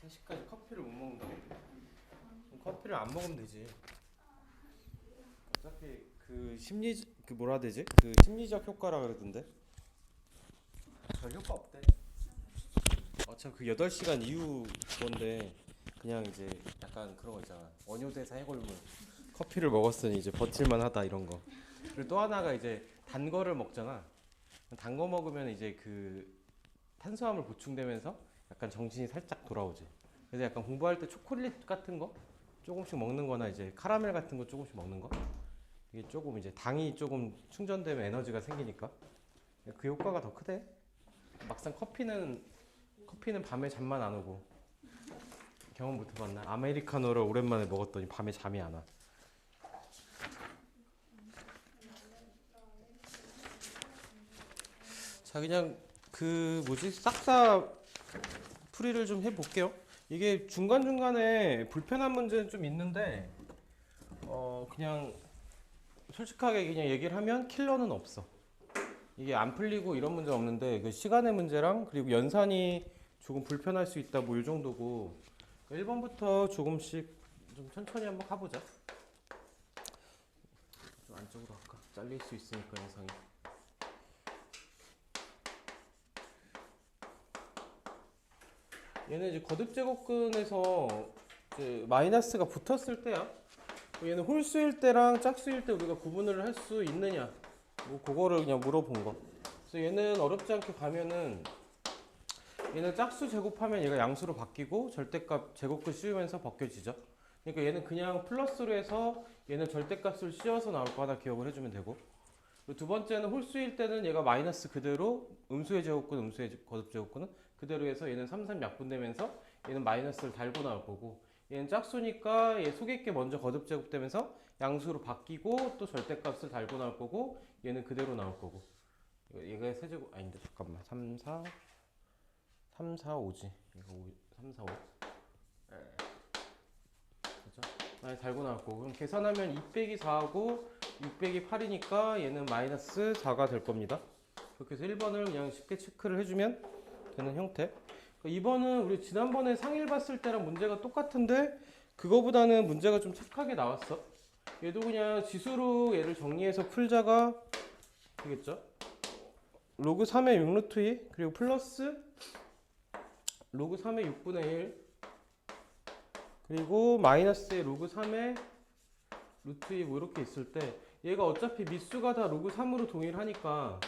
3시까지 커피를 못 먹는데 커피를 안 먹으면 되지. 어차피 그 뭐라 해야 되지? 그 심리적 효과라 그러던데 별 효과 없대. 어차피 그 8시간 이후 건데 그냥 이제 약간 그런 거 있잖아. 원효대사 해골물. 커피를 먹었으니 이제 버틸만 하다 이런 거. 그리고 또 하나가 이제 단 거를 먹잖아. 단 거 먹으면 이제 그 탄수화물 보충되면서 약간 정신이 살짝 돌아오지. 그래서 약간 공부할 때 초콜릿 같은 거 조금씩 먹는 거나 이제 카라멜 같은 거 조금씩 먹는 거 이게 조금 이제 당이 조금 충전되면 에너지가 생기니까 그 효과가 더 크대. 막상 커피는 밤에 잠만 안 오고. 경험 못 해봤나? 아메리카노를 오랜만에 먹었더니 밤에 잠이 안 와. 자, 그냥 그 뭐지? 싹다 풀이를 좀 해볼게요. 이게 중간중간에 불편한 문제는 좀 있는데 그냥 솔직하게 그냥 얘기를 하면 킬러는 없어. 이게 안 풀리고 이런 문제는 없는데 그 시간의 문제랑 그리고 연산이 조금 불편할 수 있다 뭐 이 정도고. 1번부터 조금씩 좀 천천히 한번 가보자. 좀 안쪽으로 할까? 잘릴 수 있으니까 영상이. 얘는 이제 거듭 제곱근에서 이제 마이너스가 붙었을 때야. 얘는 홀수일 때랑 짝수일 때 우리가 구분을 할 수 있느냐, 뭐 그거를 그냥 물어본 거. 그래서 얘는 어렵지 않게 가면은 얘는 짝수 제곱하면 얘가 양수로 바뀌고 절대값 제곱근 씌우면서 벗겨지죠. 그러니까 얘는 그냥 플러스로 해서 얘는 절대값을 씌워서 나올 거 하나 기억을 해주면 되고. 그리고 두 번째는 홀수일 때는 얘가 마이너스 그대로 음수의 제곱근, 음수의 거듭 제곱근은 그대로 해서 얘는 3, 3 약분되면서 얘는 마이너스를 달고 나올 거고. 얘는 짝수니까 얘 속에 게 먼저 거듭 제곱되면서 양수로 바뀌고 또 절대값을 달고 나올 거고 얘는 그대로 나올 거고. 얘가 세제곱 아닌데 잠깐만 3, 4 5지. 얘가 5, 3, 4, 5. 그죠? 만약 달고 나올 거고. 그럼 계산하면 2 빼기 4하고 6 빼기 8이니까 얘는 마이너스 4가 될 겁니다. 그렇게 해서 1번을 그냥 쉽게 체크를 해주면 되는 형태. 2번은 우리 지난번에 상일 봤을 때랑 문제가 똑같은데 그거보다는 문제가 좀 착하게 나왔어. 얘도 그냥 지수로 얘를 정리해서 풀자가 되겠죠. 로그 3의 6루트 2 그리고 플러스 로그 3의 6분의 1 그리고 마이너스의 로그 3의 루트 2 뭐 이렇게 있을 때 얘가 어차피 밑수가 다 로그 3으로 동일하니까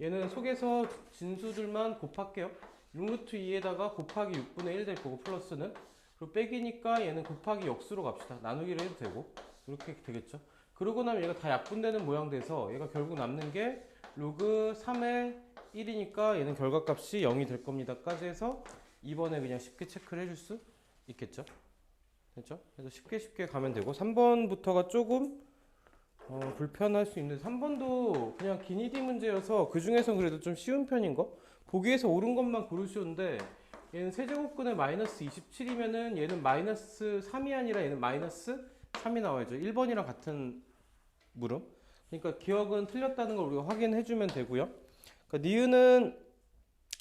얘는 속에서 진수들만 곱할게요. 6루트 2에다가 곱하기 6분의 1 될 거고 플러스는 그리고 빼기니까 얘는 곱하기 역수로 갑시다. 나누기를 해도 되고 이렇게 되겠죠. 그러고 나면 얘가 다 약분되는 모양 돼서 얘가 결국 남는 게 로그 3의 1이니까 얘는 결과값이 0이 될 겁니다. 까지 해서 2번에 그냥 쉽게 체크를 해줄 수 있겠죠. 됐죠? 그래서 쉽게 가면 되고 3번부터가 조금 불편할 수 있는데 3번도 그냥 기니디 문제여서 그 중에서 그래도 좀 쉬운 편인 거. 보기에서 옳은 것만 고르시는데 얘는 세제곱근에 마이너스 27이면은 얘는 마이너스 3이 아니라 얘는 마이너스 3이 나와야죠. 1번이랑 같은 물음. 그러니까 기억은 틀렸다는 걸 우리가 확인해주면 되고요. 그러니까 니은은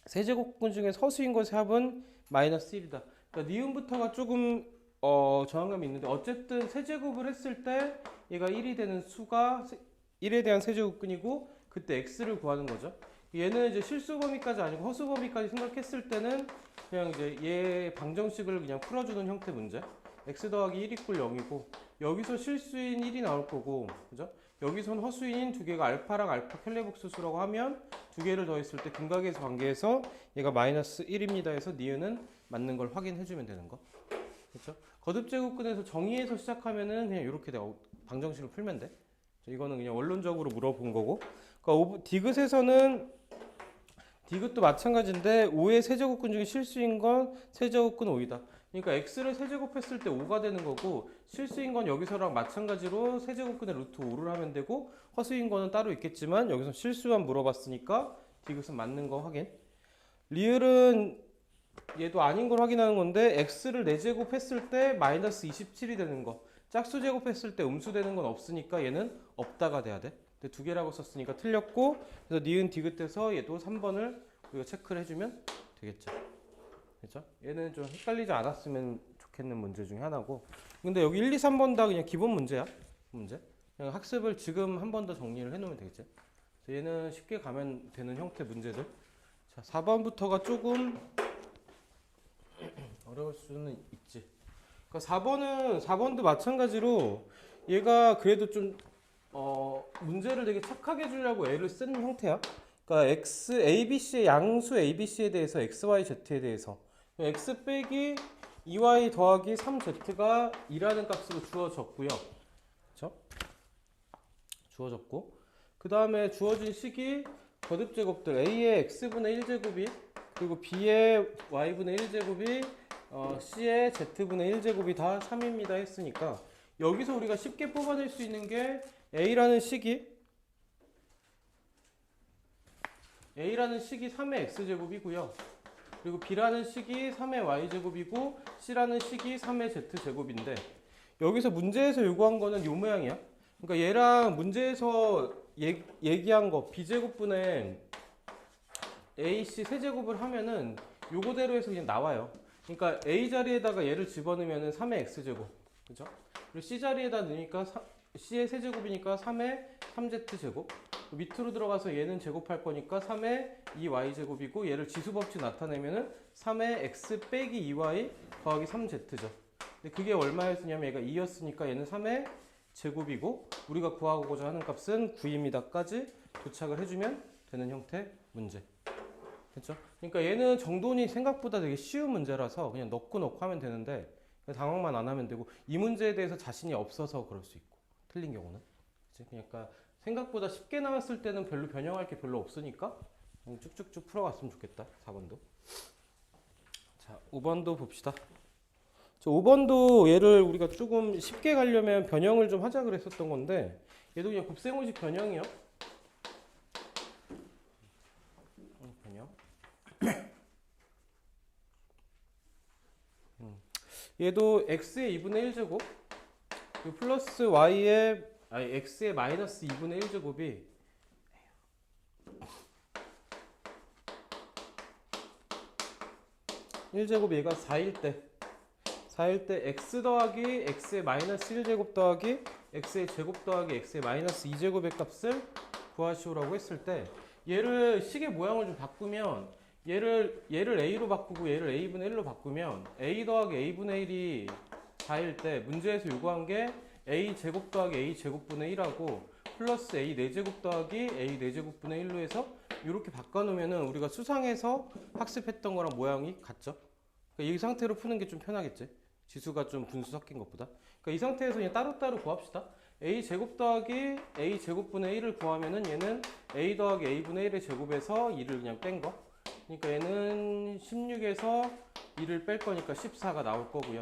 세제곱근 중에 서수인 것의 합은 마이너스 1이다. 그러니까 니은부터가 조금 저항감이 있는데 어쨌든 세제곱을 했을 때 얘가 1이 되는 수가 1에 대한 세제곱근이고 그때 x를 구하는 거죠. 얘는 이제 실수 범위까지 아니고 허수 범위까지 생각했을 때는 그냥 이제 얘 방정식을 그냥 풀어주는 형태 문제. x 더하기 1 이꼴 0이고 여기서 실수인 1이 나올 거고 그죠? 여기선 허수인 두 개가 알파랑 알파 켈레복수수라고 하면 두 개를 더했을 때 근각에서 관계에서 얘가 마이너스 1입니다 해서 니은은 맞는 걸 확인해주면 되는 거. 그렇죠? 거듭제곱근에서 정의에서 시작하면은 그냥 이렇게 내가 방정식을 풀면 돼. 이거는 그냥 원론적으로 물어본 거고. 그러니까 디귿에서는 디귿도 마찬가지인데 5의 세제곱근 중에 실수인 건 세제곱근 5이다. 그러니까 x를 세제곱했을 때 5가 되는 거고 실수인 건 여기서랑 마찬가지로 세제곱근의 루트 5를 하면 되고 허수인 거는 따로 있겠지만 여기서 실수만 물어봤으니까 디귿은 맞는 거 확인. 리을은 얘도 아닌 걸 확인하는 건데 x를 4제곱 했을 때 마이너스 27이 되는 거 짝수 제곱했을 때 음수 되는 건 없으니까 얘는 없다가 돼야 돼. 근데 두 개라고 썼으니까 틀렸고 그래서 니은 디귿에서 얘도 3번을 우리가 체크를 해주면 되겠죠. 그죠? 얘는 좀 헷갈리지 않았으면 좋겠는 문제 중에 하나고. 근데 여기 1, 2, 3번 다 그냥 기본 문제야. 문제. 그냥 학습을 지금 한 번 더 정리를 해놓으면 되겠지. 그래서 얘는 쉽게 가면 되는 형태 문제들. 자, 4번부터가 조금 어려울 수는 있지. 그러니까 4번도 마찬가지로 얘가 그래도 좀 문제를 되게 착하게 주려고 애를 쓴 형태야. 그러니까 ABC의 양수 ABC에 대해서 XYZ에 대해서 X 빼기 2Y 더하기 3Z가 2라는 값으로 주어졌고요. 그렇죠? 주어졌고 그 다음에 주어진 식이 거듭제곱들 A의 X분의 1제곱이 그리고 B의 Y분의 1제곱이 C의 Z분의 1제곱이 다 3입니다 했으니까 여기서 우리가 쉽게 뽑아낼 수 있는 게 A라는 식이 3의 X제곱이고요. 그리고 B라는 식이 3의 Y제곱이고 C라는 식이 3의 Z제곱인데 여기서 문제에서 요구한 거는 요 모양이야. 그러니까 얘랑 문제에서 얘기한 거 B제곱분의 AC 세제곱을 하면은 요거대로 해서 그냥 나와요. 그러니까 A 자리에다가 얘를 집어넣으면 3의 X제곱. 그죠? 그리고 C 자리에다 넣으니까 C의 세제곱이니까 3의 3Z제곱. 밑으로 들어가서 얘는 제곱할 거니까 3의 2y제곱이고 얘를 지수법칙 나타내면은 3의 x 빼기 2y 더하기 3z죠. 근데 그게 얼마였냐면 얘가 2였으니까 얘는 3의 제곱이고 우리가 구하고자 하는 값은 9입니다까지 도착을 해주면 되는 형태 문제. 됐죠? 그러니까 얘는 정돈이 생각보다 되게 쉬운 문제라서 그냥 넣고 하면 되는데 당황만 안 하면 되고 이 문제에 대해서 자신이 없어서 그럴 수 있고 틀린 경우는. 그치? 그러니까 생각보다 쉽게 나왔을 때는 별로 변형할 게 별로 없으니까 쭉쭉쭉 풀어갔으면 좋겠다. 4번도. 자, 5번도 봅시다. 5번도 얘를 우리가 조금 쉽게 가려면 변형을 좀 하자 그랬었던 건데 얘도 그냥 곱셈공식 변형이요. 변형. 얘도 x의 2분의 1제곱 플러스 y의 x의 마이너스 2분의 1제곱이 1제곱 얘가 4일 때 x 더하기 x의 마이너스 1제곱 더하기 x의 제곱 더하기 x의 마이너스 2제곱의 값을 구하시오라고 했을 때 얘를 식의 모양을 좀 바꾸면 얘를 a로 바꾸고 얘를 a분의 1로 바꾸면 a 더하기 a분의 1이 4일 때 문제에서 요구한 게 a 제곱 더하기 a 제곱분의 1하고 플러스 a 4제곱 더하기 a 4제곱분의 1로 해서 이렇게 바꿔놓으면은 우리가 수상에서 학습했던 거랑 모양이 같죠? 그러니까 이 상태로 푸는 게 좀 편하겠지? 지수가 좀 분수 섞인 것보다. 그러니까 이 상태에서 그냥 따로따로 구합시다. a 제곱 더하기 a 제곱분의 1을 구하면은 얘는 a 더하기 a분의 1의 제곱에서 2를 그냥 뺀 거. 그러니까 얘는 16에서 2를 뺄 거니까 14가 나올 거고요.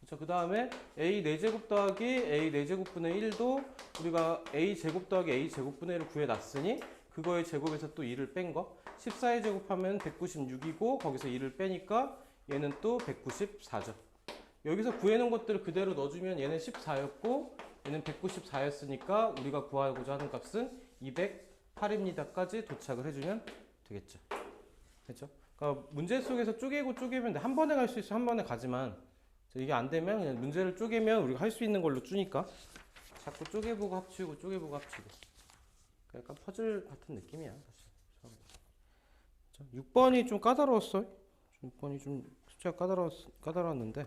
그렇죠? 그 다음에 a 4제곱 더하기 a 4제곱분의 1도 우리가 a 제곱 더하기 a 제곱분의 1을 구해놨으니 그거의 제곱에서 또 2를 뺀 거. 14의 제곱하면 196이고 거기서 2를 빼니까 얘는 또 194죠. 여기서 구해놓은 것들을 그대로 넣어주면 얘는 14였고 얘는 194였으니까 우리가 구하고자 하는 값은 208입니다까지 도착을 해주면 되겠죠. 됐죠? 그러니까 문제 속에서 쪼개면 돼. 한 번에 갈 수 있어. 한 번에 가지만 이게 안 되면 그냥 문제를 쪼개면 우리가 할 수 있는 걸로 주니까 자꾸 쪼개보고 합치고 쪼개보고 합치고 약간 퍼즐 같은 느낌이야 사실. 6번이 좀 까다로웠어. 6번이 좀 숫자가 까다로웠는데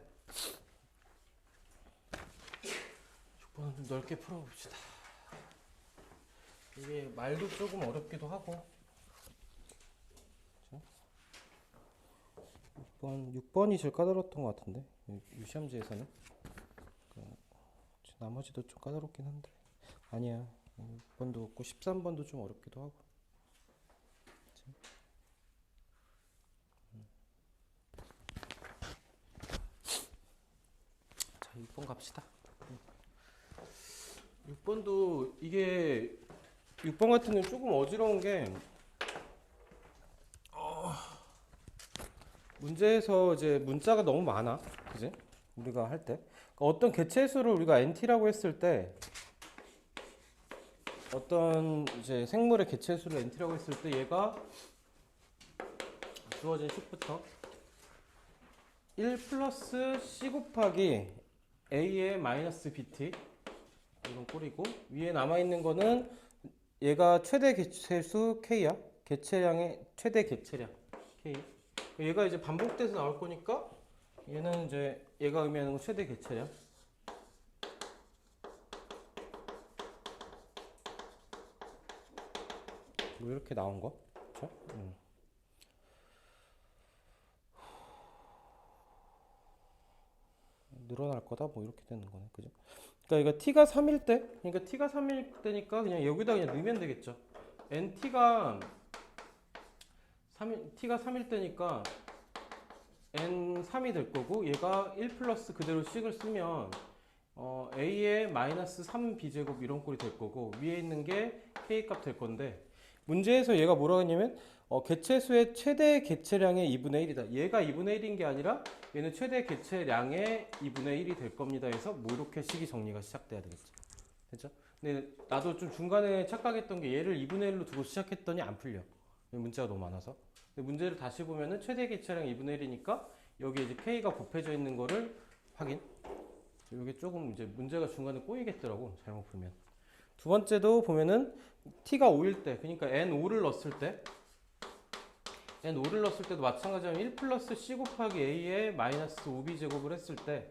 6번은 좀 넓게 풀어봅시다. 이게 말도 조금 어렵기도 하고 6번이 제일 까다로웠던 것 같은데 이 시험지에서는 나머지도 좀 까다롭긴 한데 아니야 6번도 없고 13번도 좀 어렵기도 하고 자 6번 갑시다. 6번도 이게 6번 같은 경우는 조금 어지러운 게 문제에서 이제 문자가 너무 많아. 그지? 우리가 할 때. 그러니까 어떤 개체수를 우리가 NT라고 했을 때 어떤 이제 생물의 개체수를 NT라고 했을 때 얘가 주어진 식부터 1 플러스 c 곱하기 a의 마이너스 bt 이건 꼴이고, 위에 남아있는 거는 얘가 최대 개체수 k야. 개체량의 최대 개체량 k. 얘가 이제 반복돼서 나올 거니까 얘는 이제 얘가 의미하는 건 최대 개체량. 뭐 이렇게 나온 거. 그쵸? 늘어날 거다 뭐 이렇게 되는 거네. 그죠? 그러니까 이거 t가 3일 때, 그러니까 t가 3일 때니까 그냥 여기다 그냥 넣으면 되겠죠. nt가 3일, t가 3일 때니까 n 3이 될 거고, 얘가 1 플러스 그대로 식을 쓰면 a의 마이너스 3b제곱 이런 꼴이 될 거고, 위에 있는 게 k 값 될 건데, 문제에서 얘가 뭐라고 했냐면 개체수의 최대 개체량의 2분의 1이다. 얘가 2분의 1인 게 아니라 얘는 최대 개체량의 2분의 1이 될 겁니다 해서 뭐 이렇게 식이 정리가 시작돼야 되겠죠. 됐죠? 근데 나도 좀 중간에 착각했던 게 얘를 2분의 1로 두고 시작했더니 안 풀려. 문제가 너무 많아서. 근데 문제를 다시 보면은 최대 개체량 2분의 1이니까 여기 이제 k가 곱해져 있는 거를 확인. 이게 조금 이제 문제가 중간에 꼬이겠더라고, 잘못 풀면. 두 번째도 보면은 t가 5일 때, 그러니까 n5를 넣었을 때, n5를 넣었을 때도 마찬가지로 1 플러스 c 곱하기 a의 마이너스 5b 제곱을 했을 때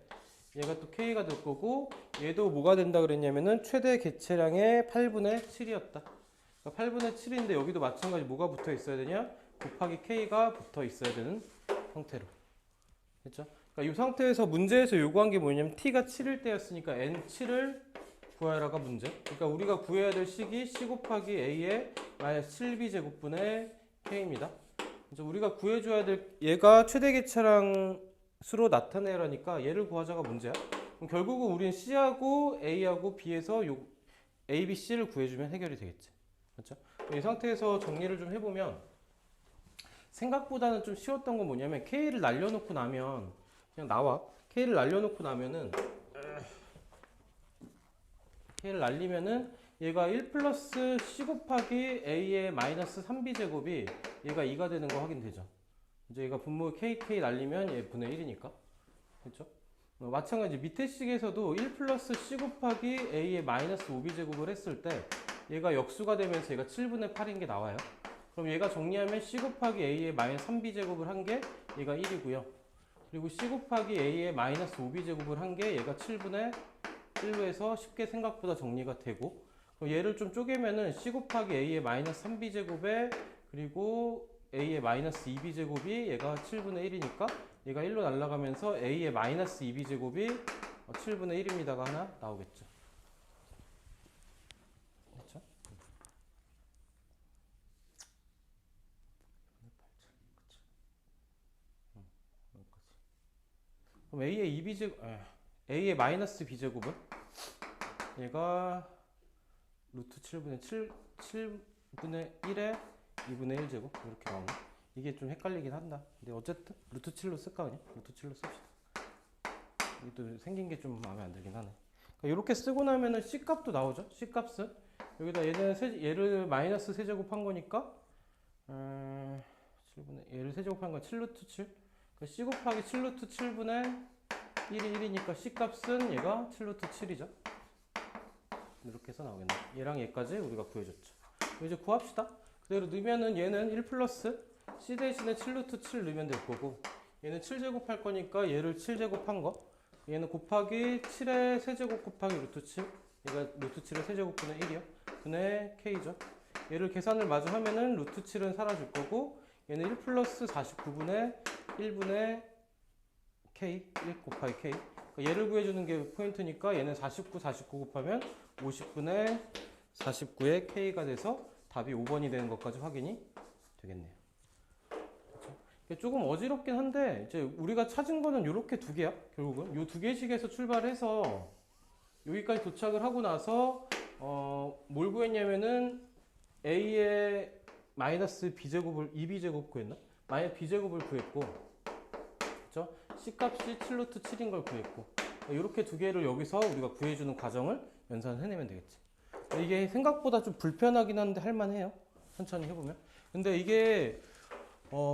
얘가 또 k가 될 거고, 얘도 뭐가 된다 그랬냐면은 최대 개체량의 8분의 7이었다. 그러니까 8분의 7인데 여기도 마찬가지 뭐가 붙어 있어야 되냐? 곱하기 k가 붙어 있어야 되는 형태로. 됐죠? 그러니까 이 상태에서 문제에서 요구한 게 뭐냐면 t가 7일 때였으니까 n7을 구하라가 문제. 그러니까 우리가 구해야 될 식이 c 곱하기 a의 마이너스 7b 제곱분의 k입니다. 이제 우리가 구해줘야 될 얘가 최대 개체량 수로 나타내라니까 얘를 구하자가 문제야. 그럼 결국은 우리는 C하고 A하고 B에서 요 A, B, C를 구해주면 해결이 되겠지. 그렇죠? 이 상태에서 정리를 좀 해보면 생각보다는 좀 쉬웠던 건 뭐냐면 K를 날려놓고 나면 그냥 나와. K를 날려놓고 나면은 K를 날리면은 얘가 1 플러스 C 곱하기 A의 마이너스 3B 제곱이 얘가 2가 되는 거 확인되죠. 이제 얘가 분모 KK 날리면 얘 분의 1이니까. 그렇죠? 마찬가지 밑에 식에서도 1 플러스 C 곱하기 A의 마이너스 5B 제곱을 했을 때 얘가 역수가 되면서 얘가 7분의 8인 게 나와요. 그럼 얘가 정리하면 C 곱하기 A의 마이너스 3B 제곱을 한 게 얘가 1이고요. 그리고 C 곱하기 A의 마이너스 5B 제곱을 한 게 얘가 7분의 1로 해서 쉽게 생각보다 정리가 되고, 그럼 얘를 좀 쪼개면은 C 곱하기 A의 마이너스 3B 제곱에 그리고 A의 마이너스 2B 제곱이 얘가 7분의 1이니까 얘가 1로 날아가면서 A의 마이너스 2B 제곱이 7분의 1입니다가 하나 나오겠죠. 그렇죠? 그럼 A의 2B 제곱, A의 마이너스 B 제곱은 얘가 루트 7분의 7분의 1에 2분의 1 제곱 이렇게 나오네. 이게 좀 헷갈리긴 한다. 근데 어쨌든 루트 7로 쓸까 그냥? 루트 7로 씁시다. 이게 또 생긴 게 좀 마음에 안 들긴 하네. 그러니까 이렇게 쓰고 나면은 C 값도 나오죠. C 값은 여기다 얘를 마이너스 세제곱한 거니까 7분의 얘를 세제곱한 건 7루트 7. 그러니까 C 곱하기 7루트 7분의 1이 1이니까 C 값은 얘가 7루트 7이죠. 이렇게 해서 나오겠네. 얘랑 얘까지 우리가 구해줬죠. 이제 구합시다. 그대로 넣으면은 얘는 1 플러스 C 대신에 7루트 7 넣으면 될 거고, 얘는 7제곱 할 거니까 얘를 7제곱 한 거, 얘는 곱하기 7의 세제곱 곱하기 루트 7, 얘가 루트 7의 세제곱분의 1이요. 분의 K죠. 얘를 계산을 마저 하면은 루트 7은 사라질 거고, 얘는 1 플러스 49분의 1분의 K, 1 곱하기 K. 그러니까 얘를 구해주는 게 포인트니까 얘는 49 곱하면 50분의 49의 K가 돼서 답이 5번이 되는 것까지 확인이 되겠네요. 그렇죠? 조금 어지럽긴 한데 이제 우리가 찾은 거는 이렇게 두 개야. 결국은 이 두 개씩에서 출발해서 여기까지 도착을 하고 나서 뭘 구했냐면은 A의 마이너스 B제곱을 2B제곱 구했나? 마이너스 B제곱을 구했고, 그렇죠? C값이 7루트 7인 걸 구했고, 이렇게 두 개를 여기서 우리가 구해주는 과정을 연산을 해내면 되겠지. 이게 생각보다 좀 불편하긴 한데 할만해요. 천천히 해보면. 근데 이게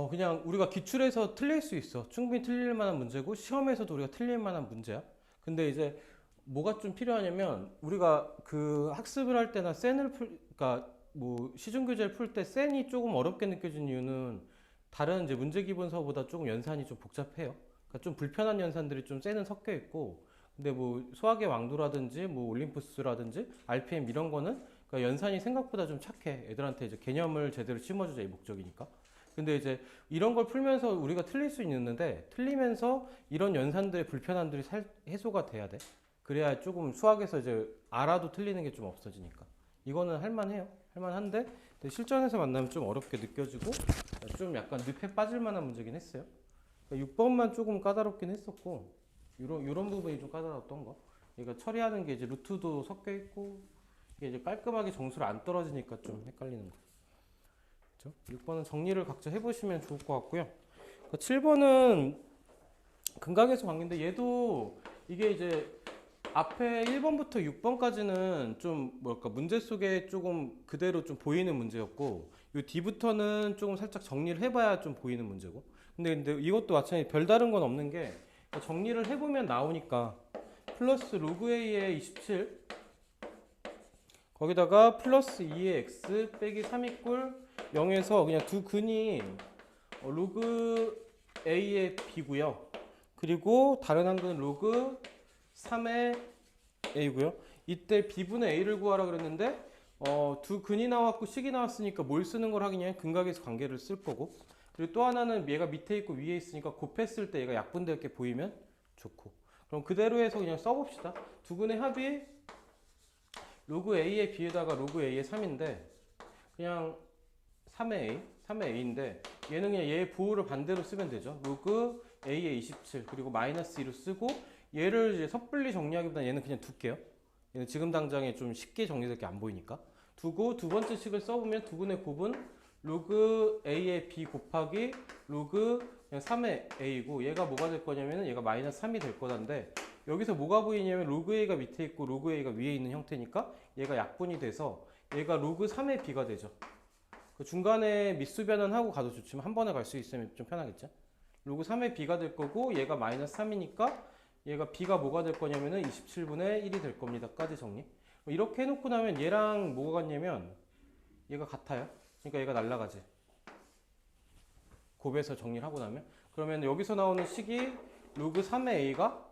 그냥 우리가 기출에서 틀릴 수 있어. 충분히 틀릴 만한 문제고 시험에서도 우리가 틀릴 만한 문제야. 근데 이제 뭐가 좀 필요하냐면 우리가 그 학습을 할 때나 그러니까 뭐 시중교재를 풀 때 센이 조금 어렵게 느껴진 이유는 다른 이제 문제 기본서보다 조금 연산이 좀 복잡해요. 그러니까 좀 불편한 연산들이 좀 센은 섞여 있고, 근데 뭐 수학의 왕도라든지 뭐 올림푸스라든지 RPM 이런 거는 그러니까 연산이 생각보다 좀 착해. 애들한테 이제 개념을 제대로 심어주자 이 목적이니까. 근데 이제 이런 걸 풀면서 우리가 틀릴 수 있는데 틀리면서 이런 연산들의 불편함들이 해소가 돼야 돼. 그래야 조금 수학에서 이제 알아도 틀리는 게 좀 없어지니까. 이거는 할만해요. 할만한데 실전에서 만나면 좀 어렵게 느껴지고 좀 약간 늪에 빠질 만한 문제긴 했어요. 그러니까 6번만 조금 까다롭긴 했었고 이런 부분이 좀 까다로웠던 거. 그러니까 처리하는 게 이제 루트도 섞여 있고 이게 이제 깔끔하게 점수를 안 떨어지니까 좀 헷갈리는 거. 그렇죠? 6번은 정리를 각자 해보시면 좋을 것 같고요. 7번은 근각에서 관계인데 얘도 이게 이제 앞에 1번부터 6번까지는 좀 뭐랄까 문제 속에 조금 그대로 좀 보이는 문제였고 이 뒤부터는 조금 살짝 정리를 해봐야 좀 보이는 문제고 근데 이것도 마찬가지 별다른 건 없는 게 정리를 해보면 나오니까 플러스 로그 A의 27 거기다가 플러스 2의 X 빼기 3이 꼴 0에서 그냥 두 근이 로그 A의 B고요. 그리고 다른 한 근은 로그 3의 A고요. 이때 B분의 A를 구하라 그랬는데 두 근이 나왔고 식이 나왔으니까 뭘 쓰는 걸 하긴 해. 근각에서 관계를 쓸 거고. 그리고 또 하나는 얘가 밑에 있고 위에 있으니까 곱했을 때 얘가 약분되게 보이면 좋고. 그럼 그대로 해서 그냥 써봅시다. 두 근의 합이 로그 A의 B에다가 로그 A의 3인데 그냥 3의 A인데 얘는 그냥 얘의 부호를 반대로 쓰면 되죠. 로그 A의 27 그리고 마이너스 2로 쓰고 얘를 이제 섣불리 정리하기보다 얘는 그냥 둘게요. 얘는 지금 당장에 좀 쉽게 정리될 게 안 보이니까 두고 두 번째 식을 써보면 두 근의 곱은 로그 A의 B 곱하기 로그 그냥 3의 A고 얘가 뭐가 될 거냐면 얘가 마이너스 3이 될 거란데 여기서 뭐가 보이냐면 로그 A가 밑에 있고 로그 A가 위에 있는 형태니까 얘가 약분이 돼서 얘가 로그 3의 B가 되죠. 그 중간에 미수 변환하고 가도 좋지만 한 번에 갈 수 있으면 좀 편하겠죠. 로그 3의 B가 될 거고 얘가 마이너스 3이니까 얘가 B가 뭐가 될 거냐면은 27분의 1이 될 겁니다. 까지 정리. 이렇게 해놓고 나면 얘랑 뭐가 같냐면 얘가 같아요. 그러니까 얘가 날라가지. 곱해서 정리를 하고 나면 그러면 여기서 나오는 식이 로그 3의 A가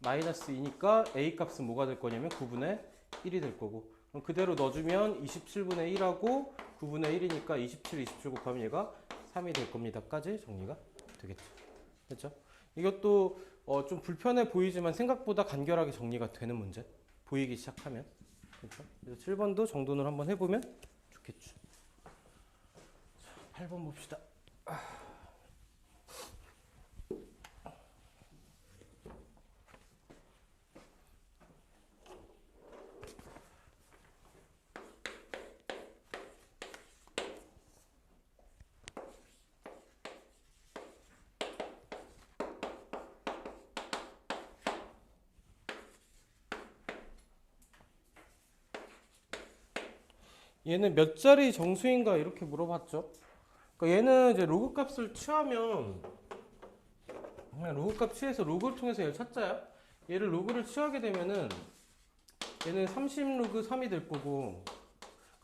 마이너스 2니까 A 값은 뭐가 될 거냐면 9분의 1이 될 거고 그럼 그대로 넣어주면 27분의 1하고 9분의 1이니까 27 곱하면 얘가 3이 될 겁니다. 까지 정리가 되겠죠. 그렇죠? 이것도 좀 불편해 보이지만 생각보다 간결하게 정리가 되는 문제. 보이기 시작하면. 그렇죠? 그래서 7번도 정돈을 한번 해보면 좋겠죠. 8번 봅시다. 얘는 몇 자리 정수인가 이렇게 물어봤죠. 그러니까 얘는 이제 로그 값을 취하면 그냥 로그 값 취해서 로그를 통해서 얘를 찾자요. 얘를 로그를 취하게 되면은 얘는 30로그 3이 될 거고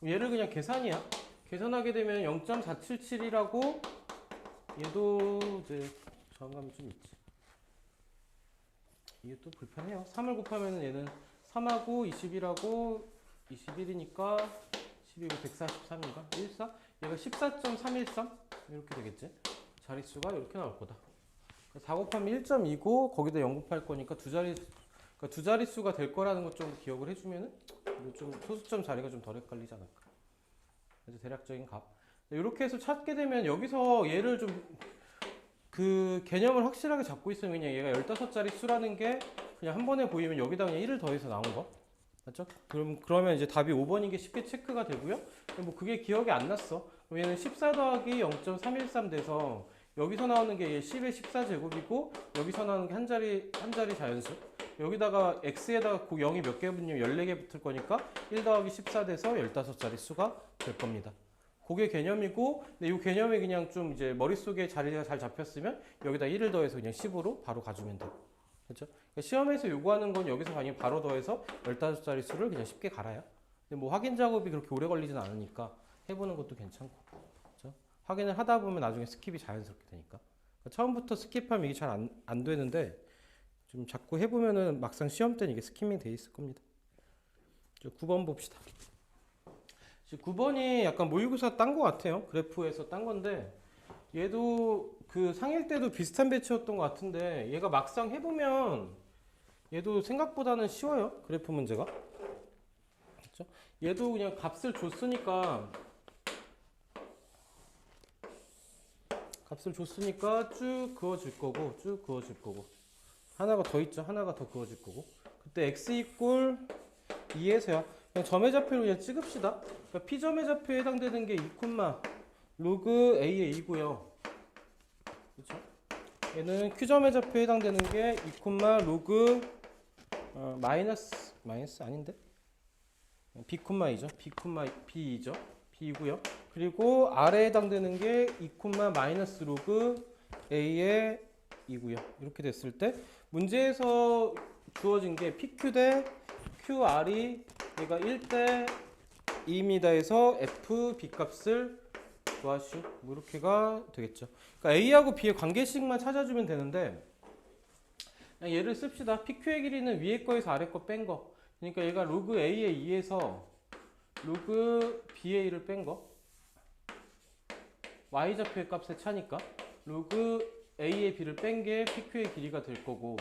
얘를 그냥 계산이야. 계산하게 되면 0.477이라고 얘도 이제 저항감이 좀 있지. 이게 또 불편해요. 3을 곱하면 얘는 3하고 21하고 21이니까 12고 143인가? 14? 얘가 14.313? 이렇게 되겠지? 자릿수가 이렇게 나올 거다. 4 곱하면 1.2고 거기다 0 곱할 거니까 그러니까 두 자릿수가 될 거라는 것 좀 기억을 해주면은 좀 소수점 자리가 좀 덜 헷갈리지 않을까. 그래서 대략적인 값. 이렇게 해서 찾게 되면 여기서 얘를 좀 그 개념을 확실하게 잡고 있으면 그냥 얘가 15자리 수라는 게 그냥 한 번에 보이면 여기다 그냥 1을 더해서 나온 거. 맞죠? 그러면 이제 답이 5번인 게 쉽게 체크가 되고요. 뭐 그게 기억이 안 났어. 그럼 얘는 14 더하기 0.313 돼서 여기서 나오는 게 10의 14제곱이고 여기서 나오는 게 한 자리 자연수. 여기다가 x에다가 0이 몇 개 붙냐면 14개 붙을 거니까 1 더하기 14 돼서 15자리 수가 될 겁니다. 그게 개념이고, 근데 이 개념이 그냥 좀 이제 머릿속에 자리가 잘 잡혔으면 여기다 1을 더해서 그냥 10으로 바로 가주면 돼요. 그렇죠? 그러니까 시험에서 요구하는 건 여기서 그냥 바로 더해서 15자리 수를 그냥 쉽게 갈아요. 근데 뭐 확인 작업이 그렇게 오래 걸리진 않으니까 해보는 것도 괜찮고. 그렇죠? 확인을 하다 보면 나중에 스킵이 자연스럽게 되니까. 그러니까 처음부터 스킵하면 이게 잘 안 되는데 좀 자꾸 해보면은 막상 시험 때는 이게 스킵이 돼 있을 겁니다. 9번 봅시다. 9번이 약간 모의고사 딴 거 같아요. 그래프에서 딴 건데 얘도 그 상일 때도 비슷한 배치였던 것 같은데 얘가 막상 해보면 얘도 생각보다는 쉬워요. 그래프 문제가. 그렇죠? 얘도 그냥 값을 줬으니까 쭉 그어줄 거고 쭉 그어줄 거고 하나가 더 있죠. 하나가 더 그어질 거고 그때 x 이꼴 2에서요. 그냥 점의 좌표로 그냥 찍읍시다. 그러니까 P점의 좌표에 해당되는 게 2, 로그 A의 2고요. 그렇죠? 얘는 Q점의 좌표에 해당되는 게 2, 로그 마이너스 아닌데? B, 2죠. B이죠. B이고요. 그리고 R에 해당되는 게 2, 마이너스 로그 A의 2고요. 이렇게 됐을 때 문제에서 주어진 게 PQ 대 QR이 얘가 1대 2입니다 해서 F, B 값을 구하시오. 뭐 이렇게가 되겠죠. 그러니까 A하고 B의 관계식만 찾아주면 되는데 그냥 얘를 씁시다. PQ의 길이는 위에 거에서 아래 거 뺀 거. 그러니까 얘가 로그 A의 2에서 로그 B의 1을 뺀 거. Y좌표의 값의 차니까 로그 A의 B를 뺀 게 PQ의 길이가 될 거고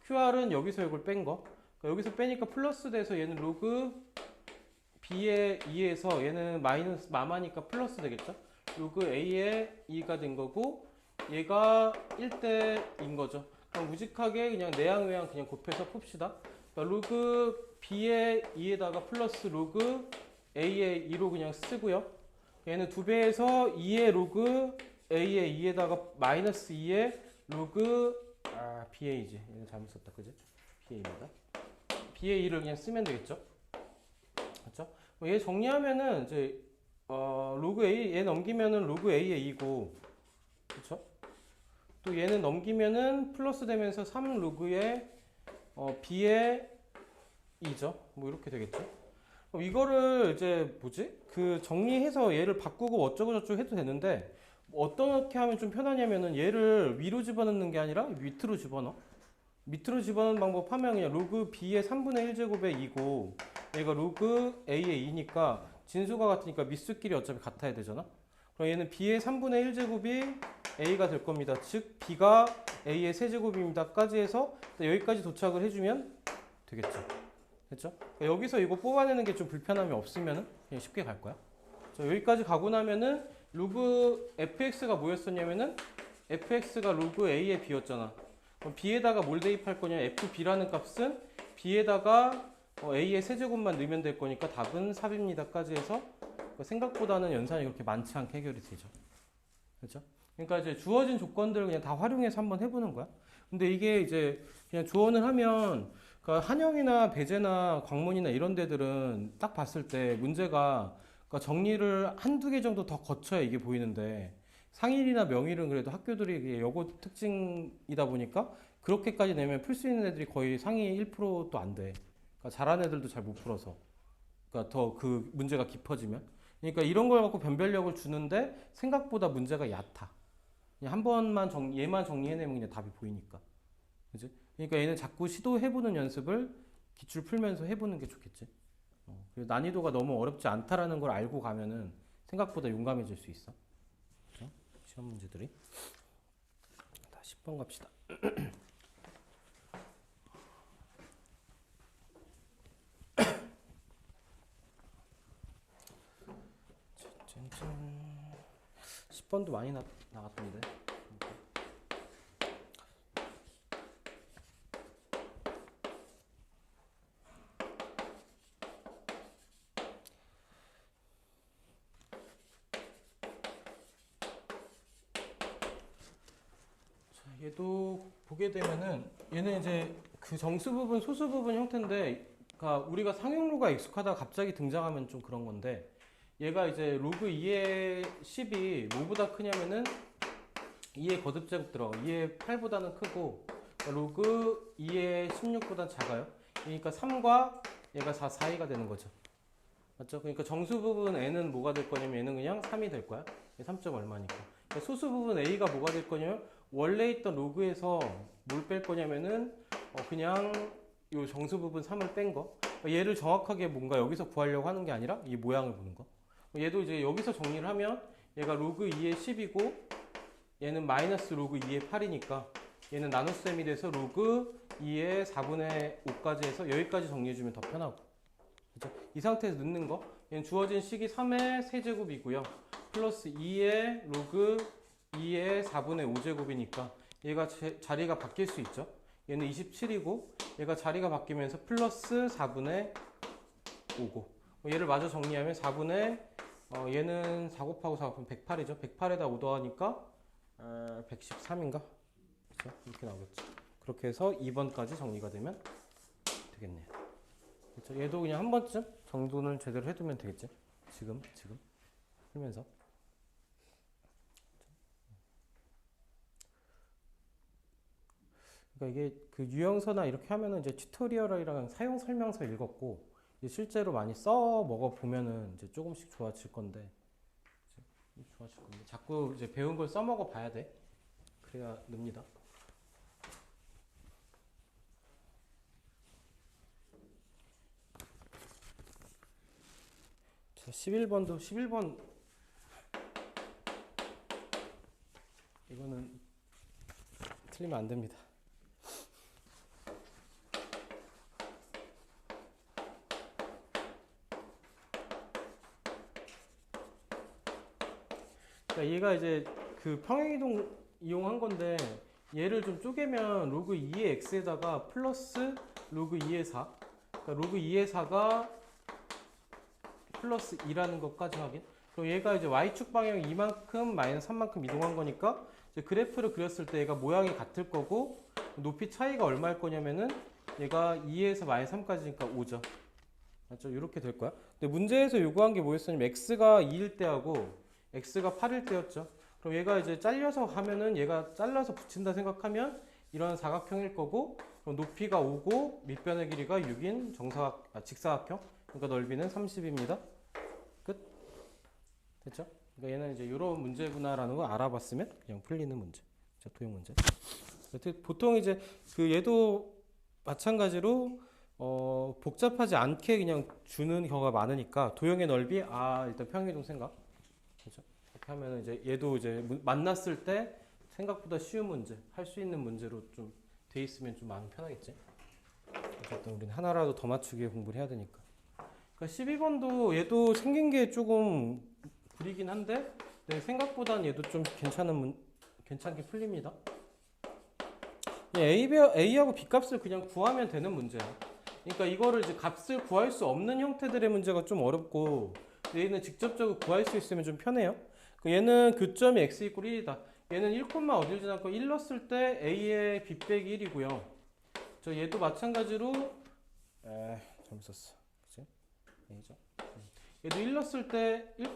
QR은 여기서 이걸 뺀 거. 그러니까 여기서 빼니까 플러스 돼서 얘는 로그 B의 2에서 얘는 마이너스 마마니까 플러스 되겠죠? 로그 A의 2가 된 거고 얘가 1대인 거죠. 그럼 우직하게 그냥 내양 외양 그냥 곱해서 풉시다. 그러니까 로그 B의 2에다가 플러스 로그 A의 2로 그냥 쓰고요. 얘는 2배에서 2의 로그 A의 2에다가 마이너스 2의 로그 BA지. 얘는 잘못 썼다. 그지? BA입니다. B의 2를 그냥 쓰면 되겠죠? 그렇죠? 얘 정리하면은 이제 로그 A 얘 넘기면은 로그 A의 2고 그렇죠? 또 얘는 넘기면은 플러스 되면서 3 로그의 B의 2죠. 뭐 이렇게 되겠죠? 그럼 이거를 이제 그 정리해서 얘를 바꾸고 어쩌고 저쩌고 해도 되는데 어떻게 하면 좀 편하냐면은 얘를 위로 집어넣는 게 아니라 밑으로 집어넣어. 밑으로 집어넣는 방법 하면 그냥 로그 B의 3분의 1제곱의 2고 얘가 로그 A의 2니까 진수가 같으니까 밑수끼리 어차피 같아야 되잖아. 그럼 얘는 B의 3분의 1제곱이 A가 될 겁니다. 즉 B가 A의 세제곱입니다. 까지 해서 여기까지 도착을 해주면 되겠죠. 됐죠? 그러니까 여기서 이거 뽑아내는 게 좀 불편함이 없으면 그냥 쉽게 갈 거야. 여기까지 가고 나면은 로그 fx가 뭐였었냐면은 fx가 로그 a의 b였잖아. 그럼 b에다가 뭘 대입할 거냐? fb라는 값은 b에다가 a의 세제곱만 넣으면 될 거니까 답은 4입니다까지 해서 생각보다는 연산이 그렇게 많지 않게 해결이 되죠. 그렇죠? 그러니까 이제 주어진 조건들을 그냥 다 활용해서 한번 해보는 거야. 근데 이게 이제 그냥 조언을 하면 그러니까 한영이나 배제나 광문이나 이런 데들은 딱 봤을 때 문제가 그러니까 정리를 한두 개 정도 더 거쳐야 이게 보이는데 상일이나 명일은 그래도 학교들이 여고 특징이다 보니까 그렇게까지 내면 풀 수 있는 애들이 거의 상위 1%도 안 돼. 그러니까 잘하는 애들도 잘 못 풀어서. 그러니까 더 그 문제가 깊어지면. 그러니까 이런 걸 갖고 변별력을 주는데 생각보다 문제가 얕아. 그냥 한 번만 얘만 정리해내면 그냥 답이 보이니까. 그지? 그러니까 얘는 자꾸 시도해보는 연습을 기출 풀면서 해보는 게 좋겠지. 그리고 난이도가 너무 어렵지 않다라는 걸 알고 가면은 생각보다 용감해질 수 있어. 그렇죠? 시험 문제들이. 다 10번 갑시다. 짠짠. 10번도 많이 나갔던데. 얘도 보게 되면은 얘는 이제 그 정수 부분, 소수 부분 형태인데, 그러니까 우리가 상용로가 익숙하다가 갑자기 등장하면 좀 그런 건데 얘가 이제 로그 2의 10이 뭐보다 크냐면은 2의 거듭제곱 들어 2의 8보다는 크고 로그 2의 16보다 작아요. 그러니까 3과 얘가 4, 4이가 되는 거죠. 맞죠? 그러니까 정수 부분 n은 뭐가 될 거냐면 얘는 그냥 3이 될 거야. 3점 얼마니까. 그러니까 소수 부분 a가 뭐가 될 거냐면 원래 있던 로그에서 뭘 뺄 거냐면은 그냥 요 정수 부분 3을 뺀 거. 얘를 정확하게 뭔가 여기서 구하려고 하는 게 아니라 이 모양을 보는 거. 얘도 이제 여기서 정리를 하면 얘가 로그 2의 10이고 얘는 마이너스 로그 2의 8이니까 얘는 나눗셈이 돼서 로그 2의 4분의 5까지 해서 여기까지 정리해주면 더 편하고. 그렇죠? 이 상태에서 넣는 거. 얘는 주어진 식이 3의 세제곱이고요. 플러스 2의 로그 2의 4분의 5제곱이니까 얘가 자리가 바뀔 수 있죠. 얘는 27이고 얘가 자리가 바뀌면서 플러스 4분의 5고 얘를 마저 정리하면 4분의 얘는 4 곱하고 4 곱하면 108이죠. 108에다 5 더하니까 113인가? 그렇죠? 이렇게 나오겠죠. 그렇게 해서 2번까지 정리가 되면 되겠네요. 그렇죠? 얘도 그냥 한 번쯤 정돈을 제대로 해두면 되겠지. 지금 풀면서. 그러니까 이게 그 유형서나 이렇게 하면은 이제 튜토리얼이랑 사용 설명서 읽었고 실제로 많이 써 먹어 보면은 이제 조금씩 좋아질 건데 자꾸 이제 배운 걸 써먹어 봐야 돼. 그래야 늡니다. 자, 11번도 11번 이거는 틀리면 안 됩니다. 그러니까 얘가 이제 그 평행이동 이용한 건데 얘를 좀 쪼개면 로그 2의 x에다가 플러스 로그 2의 4 그러니까 로그 2의 4가 플러스 2라는 것까지 확인. 그럼 얘가 이제 y축 방향 이만큼 마이너스 3만큼 이동한 거니까 이제 그래프를 그렸을 때 얘가 모양이 같을 거고 높이 차이가 얼마일 거냐면은 얘가 2에서 마이너스 3까지니까 5죠. 맞죠? 이렇게 될 거야. 근데 문제에서 요구한 게 뭐였냐면 x가 2일 때하고 x가 8일 때였죠. 그럼 얘가 이제 잘려서 하면은 얘가 잘라서 붙인다 생각하면 이런 사각형일 거고 그럼 높이가 5고 밑변의 길이가 6인 직사각형. 그러니까 넓이는 30입니다. 끝. 됐죠? 그러니까 얘는 이제 이런 문제구나라는 걸 알아봤으면 그냥 풀리는 문제. 자, 도형 문제. 보통 이제 그 얘도 마찬가지로 복잡하지 않게 그냥 주는 경우가 많으니까 도형의 넓이 일단 평행이동 생각. 그렇죠? 이렇게 하면 이제 얘도 이제 만났을 때 생각보다 쉬운 문제, 할 수 있는 문제로 좀 돼 있으면 좀 마음 편하겠지. 어쨌든 우리는 하나라도 더 맞추기 위해 공부를 해야 되니까. 그러니까 12번도 얘도 생긴 게 조금 구리긴 한데 생각보다는 얘도 좀 괜찮게 풀립니다. A하고 B 값을 그냥 구하면 되는 문제야. 그러니까 이거를 이제 값을 구할 수 없는 형태들의 문제가 좀 어렵고 얘는 직접적으로 구할 수 있으면 좀 편해요. 얘는 교점이 x 이퀄 1이다. 얘는 1, 어딜 지나고 1 넣었을 때 a의 b 빼기 1이고요. 얘도 마찬가지로 잘못 썼어. 그치? a죠. 얘도 1 넣었을 때 1,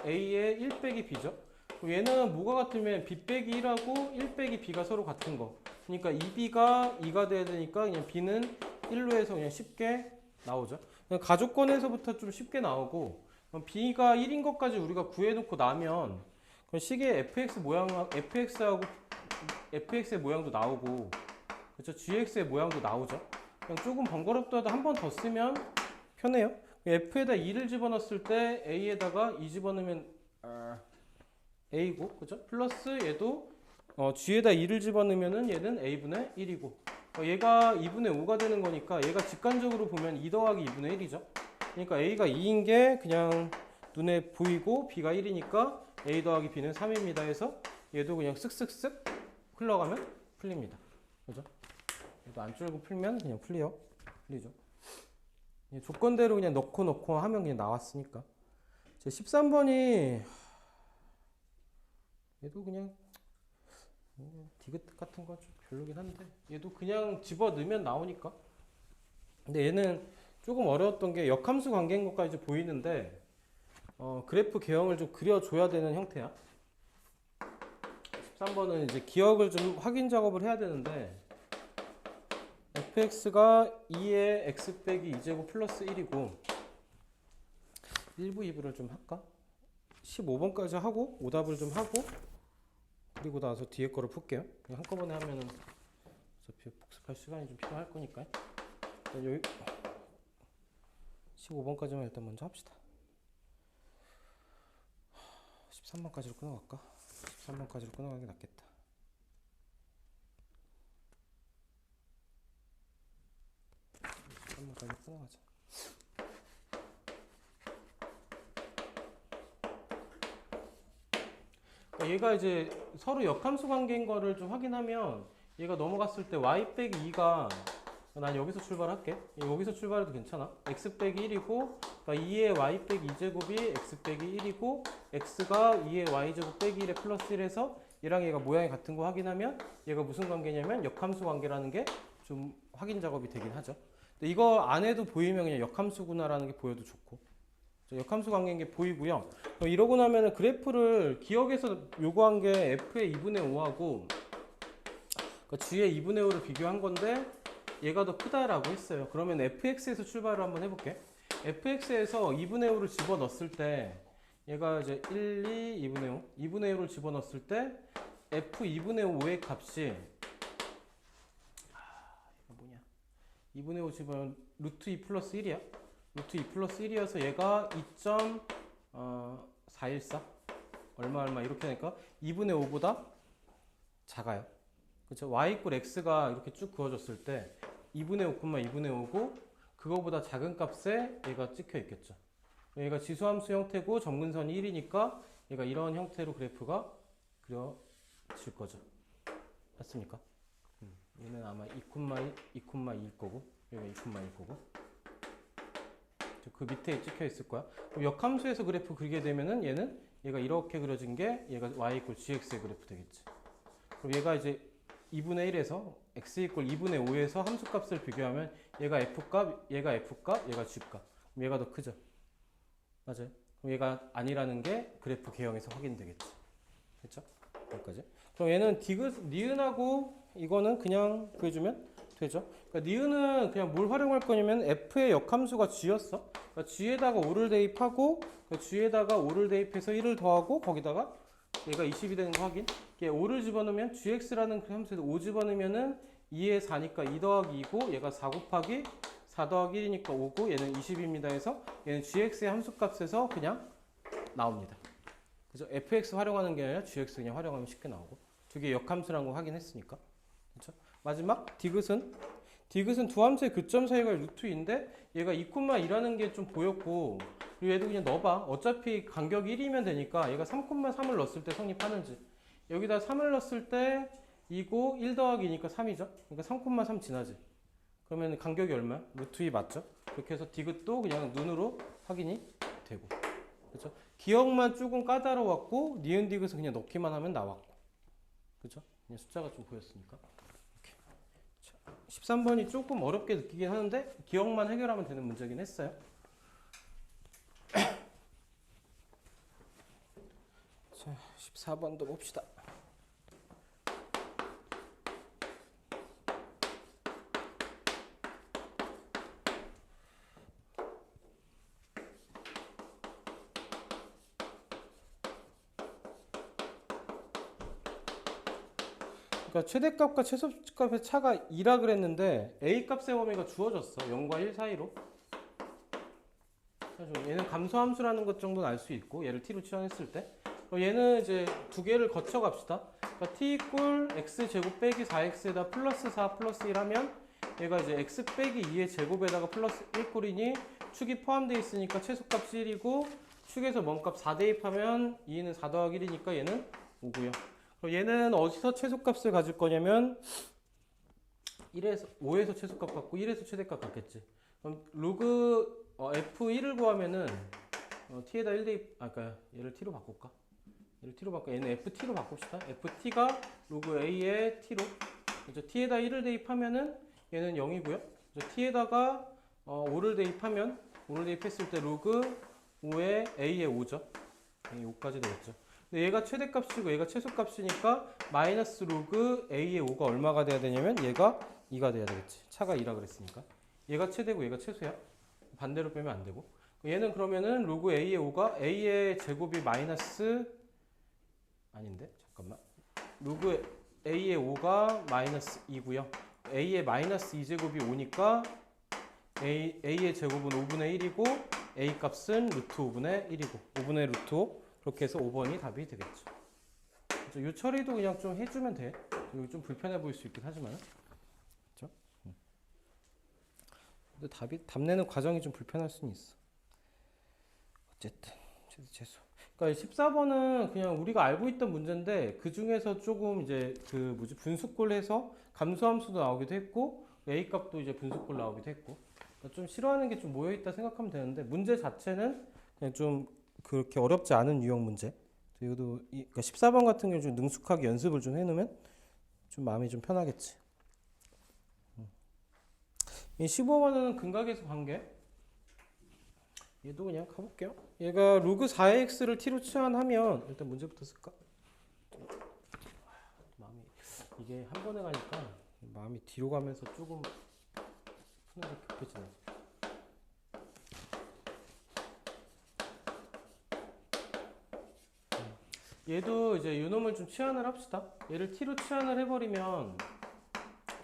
a의 1 빼기 b죠. 얘는 뭐가 같으면 b 빼기 1하고 1 빼기 b가 서로 같은 거. 그러니까 2b가 2가 돼야 되니까 그냥 b는 1로 해서 그냥 쉽게 나오죠. 가족권에서부터 좀 쉽게 나오고 b가 1인 것까지 우리가 구해놓고 나면 식의 fx하고 fx의 모양도 나오고 그렇죠? gx의 모양도 나오죠. 그냥 조금 번거롭더라도 한 번 더 쓰면 편해요. f에다 2를 집어넣었을 때 a에다가 2 집어넣으면 a고 그죠? 플러스 얘도 g에다 2를 집어넣으면은 얘는 a분의 1이고 얘가 2분의 5가 되는 거니까 얘가 직관적으로 보면 2 더하기 2분의 1이죠. 그러니까 a가 2인 게 그냥 눈에 보이고 b가 1이니까 a 더하기 b는 3입니다 해서 얘도 그냥 쓱쓱쓱 흘러가면 풀립니다. 그죠? 얘도 안 줄고 풀면 그냥 풀리죠. 조건대로 그냥 넣고 하면 그냥 나왔으니까. 13번이 얘도 그냥 디귿 같은 거 좀 별로긴 한데 얘도 그냥 집어넣으면 나오니까. 근데 얘는 조금 어려웠던 게 역함수 관계인 것까지 보이는데 그래프 개형을 좀 그려줘야 되는 형태야. 13번은 이제 기억을 좀 확인 작업을 해야 되는데 fx가 2의 x 빼기 2제곱 플러스 1이고 1부 2부를 좀 할까? 15번까지 하고 오답을 좀 하고 그리고 나서 뒤에 거를 풀게요. 한꺼번에 하면은 어차피 복습할 시간이 좀 필요할 거니까 여기 15번까지만 일단 먼저 합시다. 13번까지로 끊어갈까? 13번까지로 끊어가는 게 낫겠다. 한번까지 끊어가자. 얘가 이제 서로 역함수 관계인 거를 좀 확인하면 얘가 넘어갔을 때 y 빼기 2가 난 여기서 출발할게. 여기서 출발해도 괜찮아. x 빼기 1이고 그러니까 2의 y 빼기 2제곱이 x 빼기 1이고 x가 2의 y제곱 빼기 1의 플러스 1에서 얘랑 얘가 모양이 같은 거 확인하면 얘가 무슨 관계냐면 역함수 관계라는 게 좀 확인 작업이 되긴 하죠. 근데 이거 안 해도 보이면 그냥 역함수구나라는 게 보여도 좋고 역함수 관계인 게 보이고요. 이러고 나면은 그래프를 기억에서 요구한 게 f의 2분의 5하고 그러니까 g의 2분의 5를 비교한 건데 얘가 더 크다라고 했어요. 그러면 fx에서 출발을 한번 해볼게. fx에서 2분의 5를 집어넣었을 때 얘가 이제 1, 2, 2분의 5 2분의 5를 집어넣었을 때 f 2분의 5의 값이 이거 뭐냐 2분의 5 집어넣으면 루트 2 플러스 1이야. 루트 2 플러스 1이어서 얘가 2.414 얼마 이렇게 하니까 2분의 5보다 작아요. 그렇죠? y 이퀄 x가 이렇게 쭉 그어졌을 때 2분의 5, 2분의 5고 그거보다 작은 값에 얘가 찍혀 있겠죠. 얘가 지수함수 형태고 점근선이 1이니까 얘가 이런 형태로 그래프가 그려질 거죠. 맞습니까? 얘는 아마 2,2일 거고 얘가 2,2일 거고 그 밑에 찍혀 있을 거야. 그럼 역함수에서 그래프 그리게 되면은 얘가 이렇게 그려진 게 얘가 y 이퀄 gx의 그래프 되겠지. 그럼 얘가 이제 2분의 1에서 x 이퀄 2분의 5에서 함수값을 비교하면 얘가 f값, 얘가 f값, 얘가 g값. 그럼 얘가 더 크죠. 맞아요. 그럼 얘가 아니라는 게 그래프 개형에서 확인되겠지. 됐죠? 여기까지. 그럼 얘는 니은하고 이거는 그냥 구해주면 되죠. 그러니까 니은은 그냥 뭘 활용할 거냐면 f의 역함수가 g였어. 그러니까 g에다가 5를 대입하고 그러니까 g에다가 5를 대입해서 1을 더하고 거기다가 얘가 20이 되는 거 확인. 5를 집어넣으면 gx라는 그 함수에서 5 집어넣으면은 2에 4니까 2 더하기 2고 얘가 4 곱하기 4 더하기 1이니까 5고 얘는 20입니다 해서 얘는 gx의 함수값에서 그냥 나옵니다. 그래서 fx 활용하는 게 아니라 gx 그냥 활용하면 쉽게 나오고 두 개 역함수라는 거 확인했으니까. 그렇죠? 마지막 디귿은 두 함수의 교점 사이가 루트인데 얘가 2,2라는 게 좀 보였고 그리고 얘도 그냥 넣어봐. 어차피 간격이 1이면 되니까 얘가 3,3을 넣었을 때 성립하는지 여기다 3을 넣었을 때 2고 1 더하기 2니까 3이죠. 그러니까 3,3 지나지. 그러면 간격이 얼마야? 루트 2 맞죠? 그렇게 해서 디귿도 그냥 눈으로 확인이 되고 그렇죠? 기억만 조금 까다로웠고 니은 디귿은 그냥 넣기만 하면 나왔고 그렇죠? 그냥 숫자가 좀 보였으니까. 13번이 조금 어렵게 느끼긴 하는데 기억만 해결하면 되는 문제긴 했어요. 자, 14번도 봅시다. 그러니까 최대값과 최소값의 차가 2라 그랬는데 A값의 범위가 주어졌어. 0과 1 사이로. 얘는 감소함수라는 것 정도는 알 수 있고 얘를 t로 치환했을 때 얘는 이제 두 개를 거쳐 갑시다. 그러니까 t 이퀄 x 제곱 빼기 4x에다 플러스 4 플러스 1 하면 얘가 이제 x 빼기 2의 제곱에다가 플러스 1꼴이니 축이 포함되어 있으니까 최소값이 1이고 축에서 먼값 4 대입하면 2는 4 더하기 1이니까 얘는 5고요. 얘는 어디서 최소값을 가질 거냐면 5에서 최소값 갖고 1에서 최대값 갖겠지. 그럼 로그 f1을 구하면은 t에다 1 대입 그러니까 얘를 t로 바꿀까? 얘는 ft로 바꿉시다. ft가 로그 a의 t로 그렇죠? t에다 1을 대입하면은 얘는 0이고요. t에다가 5를 대입하면 5를 대입했을 때 로그 5에 A의 5죠. A 5까지 되겠죠. 근데 얘가 최대값이고 얘가 최소값이니까 마이너스 로그 A의 5가 얼마가 돼야 되냐면 얘가 2가 돼야 되겠지. 차가 2라 그랬으니까. 얘가 최대고 얘가 최소야. 반대로 빼면 안 되고. 얘는 그러면은 로그 A의 5가 A의 제곱이 마이너스 아닌데? 잠깐만. 로그 A의 5가 마이너스 2고요. A의 마이너스 2제곱이 5니까 A의 제곱은 5분의 1이고 A 값은 루트 5분의 1이고 5분의 루트 5 그렇게 해서 5번이 답이 되겠죠. 이 처리도 그냥 좀 해주면 돼. 이거 좀 불편해 보일 수 있긴 하지만 그렇죠? 근데 답 내는 과정이 좀 불편할 수는 있어. 어쨌든 재수. 그러니까 14번은 그냥 우리가 알고 있던 문제인데 그 중에서 조금 이제 그 분수꼴 해서 감소함수도 나오기도 했고 A 값도 이제 분수꼴 나오기도 했고 그러니까 좀 싫어하는 게 좀 모여 있다 생각하면 되는데 문제 자체는 그냥 좀 그렇게 어렵지 않은 유형 문제. 이것도 그러니까 14번 같은 경우 좀 능숙하게 연습을 좀 해놓으면 좀 마음이 좀 편하겠지. 이 15번은 근각에서 관계. 얘도 그냥 가볼게요. 얘가 로그 4의 x를 t로 치환하면 일단 문제부터 쓸까? 마음이 이게 한 번에 가니까 마음이 뒤로 가면서 조금 푸는 게 급해지네. 얘도 이제 요놈을 좀 치환을 합시다. 얘를 t로 치환을 해버리면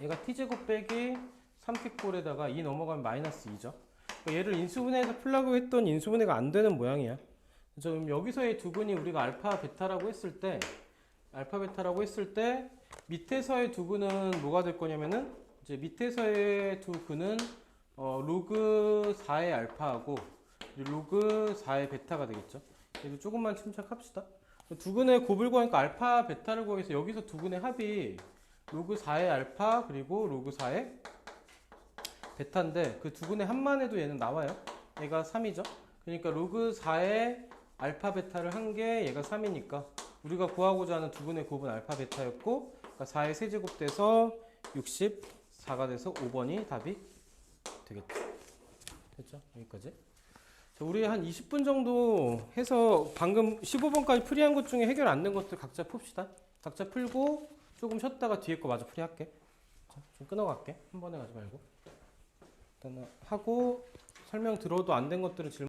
얘가 t제곱 빼기 3p꼴에다가 2 넘어가면 마이너스 2죠. 얘를 인수분해해서 풀라고 했던 인수분해가 안 되는 모양이야. 그럼 여기서의 두 근이 우리가 알파 베타라고 했을 때 밑에서의 두 근은 뭐가 될 거냐면은 이제 밑에서의 두 근은 로그 4의 알파하고 로그 4의 베타가 되겠죠. 얘도 조금만 침착합시다. 두 근의 곱을 구하니까 알파 베타를 구해서 여기서 두 근의 합이 로그 4의 알파 그리고 로그 4의 베타인데 그 두 근의 합만 해도 얘는 나와요. 얘가 3이죠. 그러니까 로그 4의 알파 베타를 한 게 얘가 3이니까 우리가 구하고자 하는 두 근의 곱은 알파 베타였고 그러니까 4의 세제곱 돼서 64가 돼서 5번이 답이 되겠죠. 됐죠? 여기까지. 자, 우리 한 20분 정도 해서 방금 15번까지 풀이한 것 중에 해결 안 된 것들 각자 풉시다. 각자 풀고 조금 쉬었다가 뒤에 거 마저 풀이할게. 자, 좀 끊어갈게. 한 번에 가지 말고. 일단 하고 설명 들어도 안 된 것들은 질문